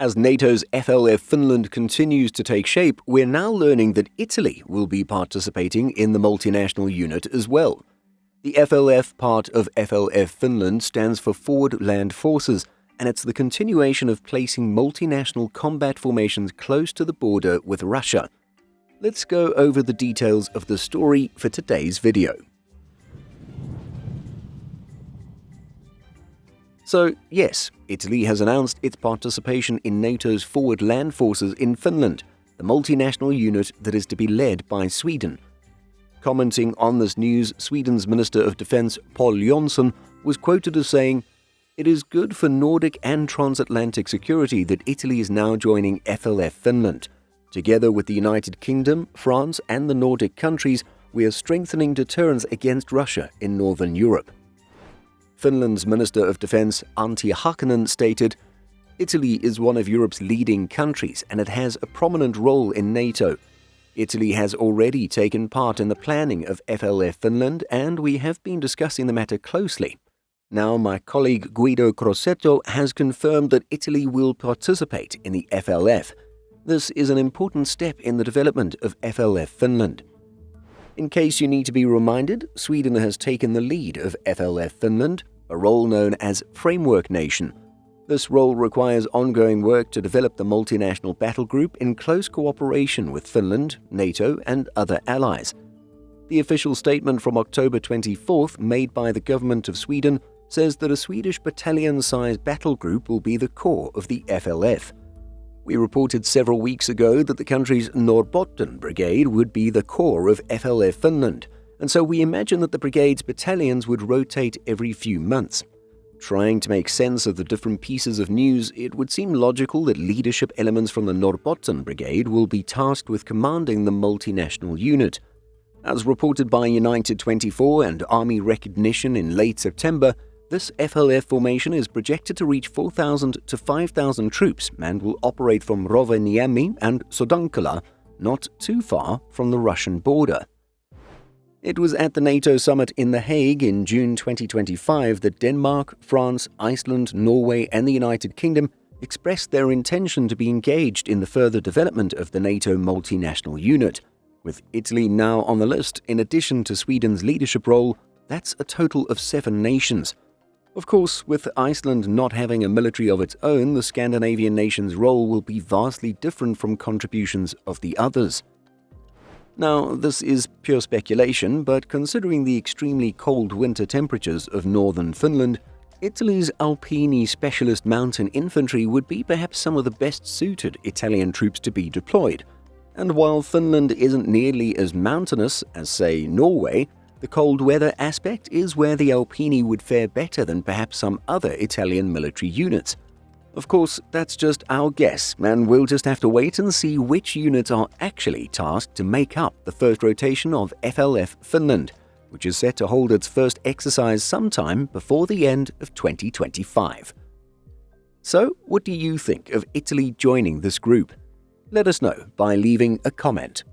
As NATO's FLF Finland continues to take shape, we're now learning that Italy will be participating in the multinational unit as well. The FLF part of FLF Finland stands for Forward Land Forces, and it's the continuation of placing multinational combat formations close to the border with Russia. Let's go over the details of the story for today's video. So, yes, Italy has announced its participation in NATO's Forward Land Forces in Finland, the multinational unit that is to be led by Sweden. Commenting on this news, Sweden's Minister of Defence, Pål Jonson, was quoted as saying, "It is good for Nordic and transatlantic security that Italy is now joining FLF Finland. Together with the United Kingdom, France and the Nordic countries, we are strengthening deterrence against Russia in Northern Europe." Finland's Minister of Defence, Antti Hakkinen, stated, "Italy is one of Europe's leading countries and it has a prominent role in NATO. Italy has already taken part in the planning of FLF Finland and we have been discussing the matter closely. Now my colleague Guido Crosetto has confirmed that Italy will participate in the FLF. This is an important step in the development of FLF Finland." In case you need to be reminded, Sweden has taken the lead of FLF Finland, a role known as Framework Nation. This role requires ongoing work to develop the multinational battle group in close cooperation with Finland, NATO and other allies. The official statement from October 24th made by the government of Sweden says that a Swedish battalion-sized battle group will be the core of the FLF. We reported several weeks ago that the country's Norrbotten Brigade would be the core of FLF Finland, and so we imagine that the brigade's battalions would rotate every few months. Trying to make sense of the different pieces of news, it would seem logical that leadership elements from the Norrbotten Brigade will be tasked with commanding the multinational unit. As reported by United 24 and Army Recognition in late September, this FLF formation is projected to reach 4,000 to 5,000 troops and will operate from Rovaniemi and Sodankala, not too far from the Russian border. It was at the NATO summit in The Hague in June 2025 that Denmark, France, Iceland, Norway and the United Kingdom expressed their intention to be engaged in the further development of the NATO multinational unit. With Italy now on the list, in addition to Sweden's leadership role, that's a total of 7 nations. Of course, with Iceland not having a military of its own, the Scandinavian nation's role will be vastly different from contributions of the others. Now, this is pure speculation, but considering the extremely cold winter temperatures of northern Finland, Italy's Alpini specialist mountain infantry would be perhaps some of the best suited Italian troops to be deployed. And while Finland isn't nearly as mountainous as, say, Norway, the cold weather aspect is where the Alpini would fare better than perhaps some other Italian military units. Of course, that's just our guess, and we'll just have to wait and see which units are actually tasked to make up the first rotation of FLF Finland, which is set to hold its first exercise sometime before the end of 2025. So, what do you think of Italy joining this group? Let us know by leaving a comment.